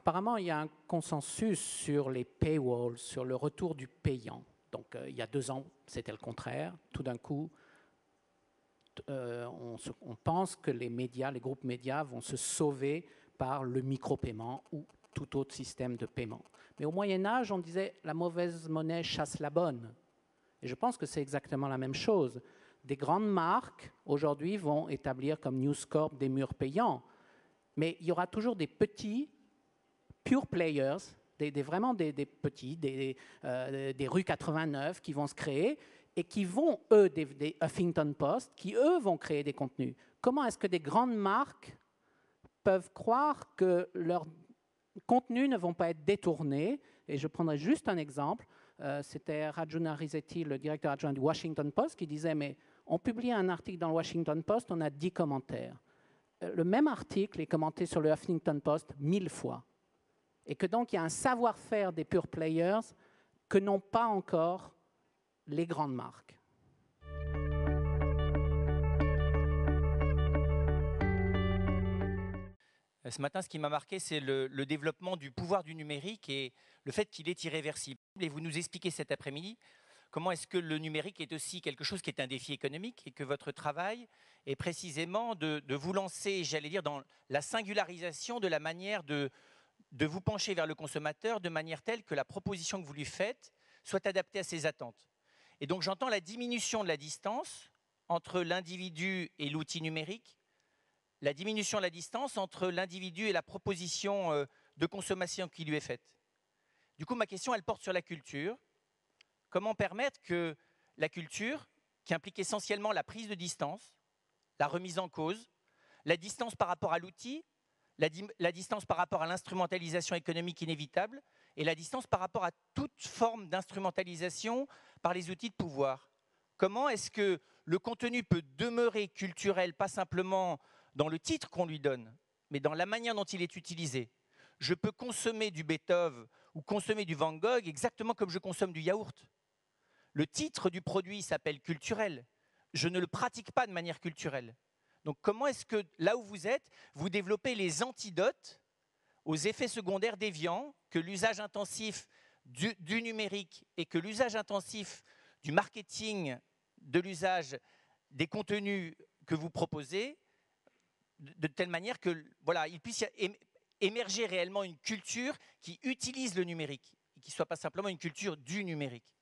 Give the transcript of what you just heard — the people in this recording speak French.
apparemment, il y a un consensus sur les paywalls, sur le retour du payant. Donc, il y a 2 ans, c'était le contraire. Tout d'un coup, on pense que les médias, les groupes médias vont se sauver par le micro-paiement ou tout autre système de paiement. Mais au Moyen-Âge, on disait la mauvaise monnaie chasse la bonne. Et je pense que c'est exactement la même chose. Des grandes marques, aujourd'hui, vont établir comme News Corp des murs payants. Mais il y aura toujours des petits pure players, vraiment des petits, des rues 89 qui vont se créer et qui vont, eux, des Huffington Post, qui, eux, vont créer des contenus. Comment est-ce que des grandes marques peuvent croire que leurs contenus ne vont pas être détournés? Et je prendrai juste un exemple. C'était Rajuna Rizetti, le directeur adjoint du Washington Post, qui disait « Mais on publie un article dans le Washington Post, on a 10 commentaires. Le même article est commenté sur le Huffington Post 1000 fois. Et que donc il y a un savoir-faire des pure players que n'ont pas encore les grandes marques. » Ce matin, ce qui m'a marqué, c'est le développement du pouvoir du numérique et le fait qu'il est irréversible. Et vous nous expliquez cet après-midi comment est-ce que le numérique est aussi quelque chose qui est un défi économique et que votre travail est précisément de vous lancer, j'allais dire, dans la singularisation de la manière de vous pencher vers le consommateur de manière telle que la proposition que vous lui faites soit adaptée à ses attentes. Et donc j'entends la diminution de la distance entre l'individu et l'outil numérique, la diminution de la distance entre l'individu et la proposition de consommation qui lui est faite. Du coup, ma question, elle porte sur la culture. Comment permettre que la culture, qui implique essentiellement la prise de distance, la remise en cause, la distance par rapport à l'outil, la distance par rapport à l'instrumentalisation économique inévitable et la distance par rapport à toute forme d'instrumentalisation par les outils de pouvoir. Comment est-ce que le contenu peut demeurer culturel, pas simplement dans le titre qu'on lui donne, mais dans la manière dont il est utilisé? Je peux consommer du Beethoven ou consommer du Van Gogh exactement comme je consomme du yaourt. Le titre du produit s'appelle culturel. Je ne le pratique pas de manière culturelle. Donc comment est-ce que, là où vous êtes, vous développez les antidotes aux effets secondaires déviants que l'usage intensif du numérique et que l'usage intensif du marketing, de l'usage des contenus que vous proposez, de telle manière que voilà, il puisse émerger réellement une culture qui utilise le numérique et qui ne soit pas simplement une culture du numérique?